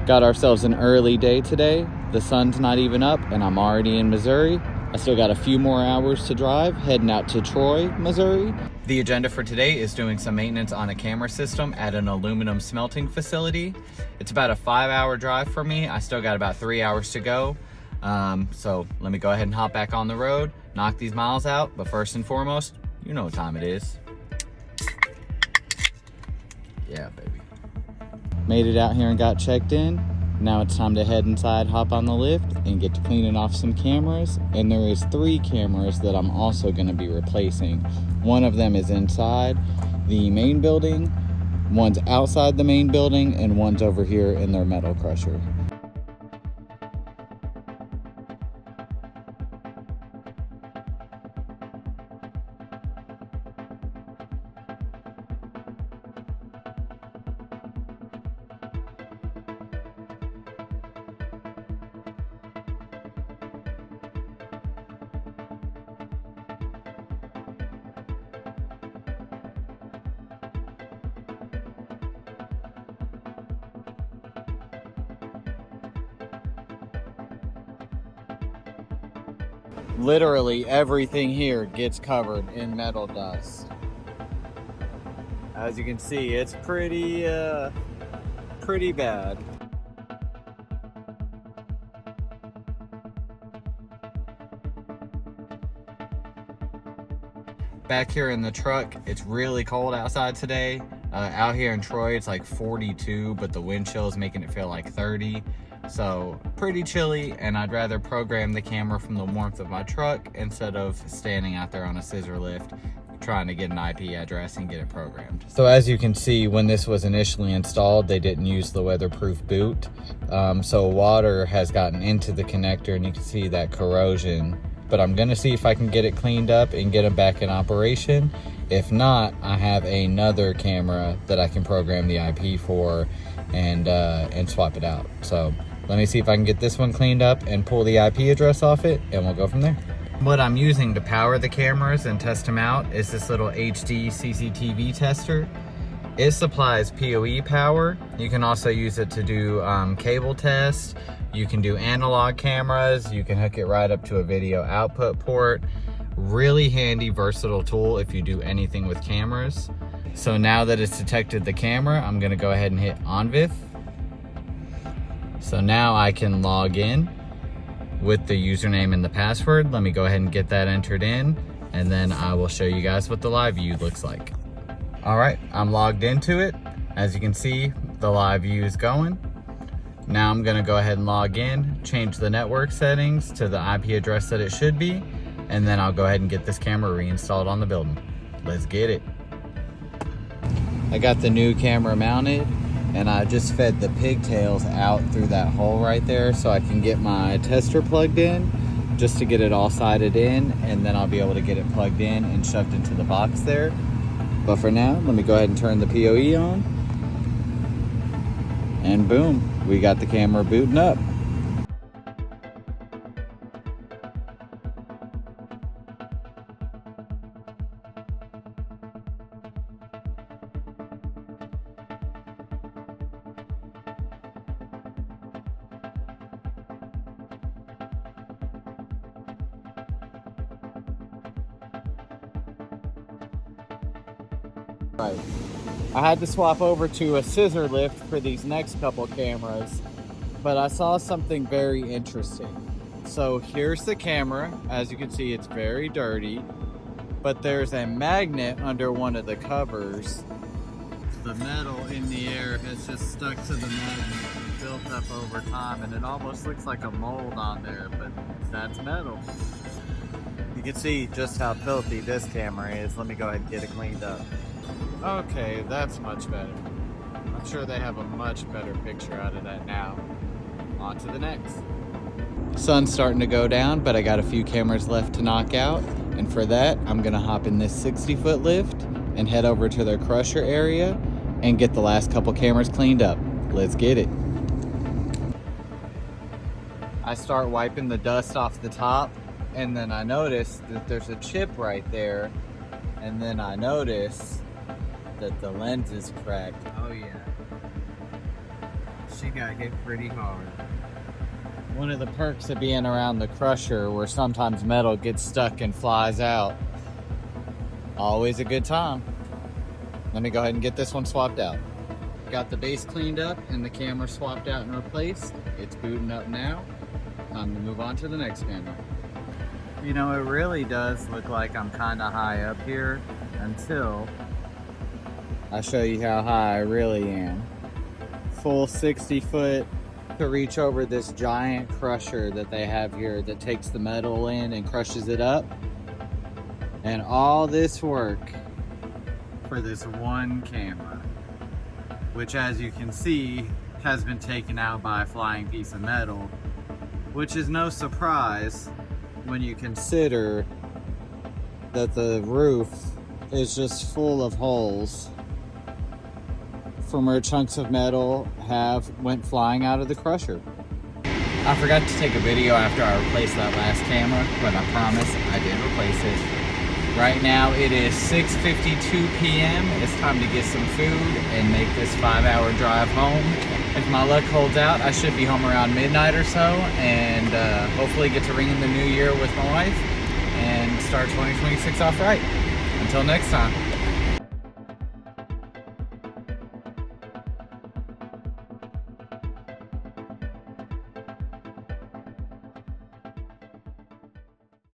Got ourselves an early day today. The sun's not even up and I'm already in Missouri. I still got a few more hours to drive, heading out to Troy, Missouri. The agenda for today is doing some maintenance on a camera system at an aluminum smelting facility. It's about a 5-hour drive for me. I still got about 3 hours to go. So let me go ahead and hop back on the road, knock these miles out. But first and foremost, you know what time it is. Yeah, baby. Made it out here and got checked in. Now it's time to head inside, hop on the lift, and get to cleaning off some cameras. And there is 3 cameras that I'm also going to be replacing. One of them is inside the main building, one's outside the main building, and one's over here in their metal crusher. Literally everything here gets covered in metal dust. As you can see, it's pretty bad. Back here in the truck, it's really cold outside today. Out here in Troy, it's like 42, but the wind chill is making it feel like 30. So pretty chilly, and I'd rather program the camera from the warmth of my truck instead of standing out there on a scissor lift trying to get an IP address and get it programmed. So as you can see, when this was initially installed, they didn't use the weatherproof boot. So water has gotten into the connector and you can see that corrosion. But I'm gonna see if I can get it cleaned up and get them back in operation. If not, I have another camera that I can program the IP for and swap it out. So let me see if I can get this one cleaned up and pull the IP address off it, and we'll go from there. What I'm using to power the cameras and test them out is this little HD CCTV tester. It supplies PoE power. You can also use it to do cable tests. You can do analog cameras. You can hook it right up to a video output port. Really handy, versatile tool if you do anything with cameras. So now that it's detected the camera, I'm gonna go ahead and hit OnVIF. So now I can log in with the username and the password. Let me go ahead and get that entered in, and then I will show you guys what the live view looks like. All right, I'm logged into it. As you can see, the live view is going. Now I'm gonna go ahead and log in, change the network settings to the IP address that it should be, and then I'll go ahead and get this camera reinstalled on the building. Let's get it. I got the new camera mounted, and I just fed the pigtails out through that hole right there so I can get my tester plugged in, just to get it all sided in, and then I'll be able to get it plugged in and shoved into the box there. But for now, let me go ahead and turn the PoE on, and boom, we got the camera booting up. Right. I had to swap over to a scissor lift for these next couple cameras, but I saw something very interesting. So here's the camera. As you can see, it's very dirty, but there's a magnet under one of the covers. The metal in the air has just stuck to the magnet and built up over time, and it almost looks like a mold on there, but that's metal. You can see just how filthy this camera is. Let me go ahead and get it cleaned up. Okay, that's much better. I'm sure they have a much better picture out of that now. On to the next. Sun's starting to go down, but I got a few cameras left to knock out. And for that, I'm gonna hop in this 60-foot lift and head over to their crusher area and get the last couple cameras cleaned up. Let's get it. I start wiping the dust off the top, and then I notice that there's a chip right there, and then I notice that the lens is cracked. Oh yeah. She got hit pretty hard. One of the perks of being around the crusher, where sometimes metal gets stuck and flies out. Always a good time. Let me go ahead and get this one swapped out. Got the base cleaned up and the camera swapped out and replaced. It's booting up now. Time to move on to the next camera. You know, it really does look like I'm kind of high up here until I show you how high I really am. Full 60 foot to reach over this giant crusher that they have here that takes the metal in and crushes it up. And all this work for this one camera, which, as you can see, has been taken out by a flying piece of metal, which is no surprise when you consider that the roof is just full of holes from where chunks of metal went flying out of the crusher. I forgot to take a video after I replaced that last camera, but I promise I did replace it. Right now it is 6:52 p.m. It's time to get some food and make this 5-hour drive home. If my luck holds out, I should be home around midnight or so, and hopefully get to ring in the new year with my wife and start 2026 off right. Until next time.